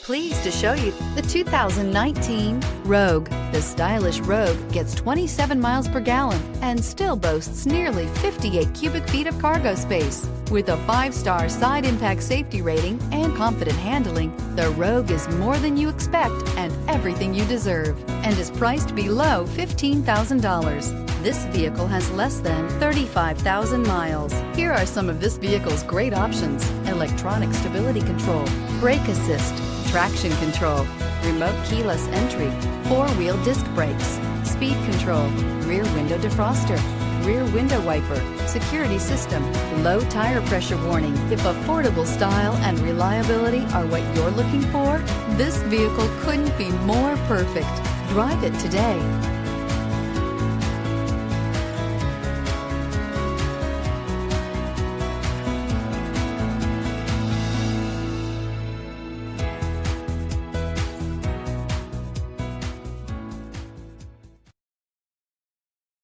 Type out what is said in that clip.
pleased to show you the 2019 Rogue. The stylish Rogue gets 27 miles per gallon and still boasts nearly 58 cubic feet of cargo space. With a 5-star side impact safety rating and confident handling, the Rogue is more than you expect and everything you deserve, and is priced below $15,000. This vehicle has less than 35,000 miles. Here are some of this vehicle's great options: electronic stability control, brake assist, traction control, remote keyless entry, 4-wheel disc brakes, speed control, rear window defroster, rear window wiper, security system, low tire pressure warning. If affordable style and reliability are what you're looking for, this vehicle couldn't be more perfect. Drive it today.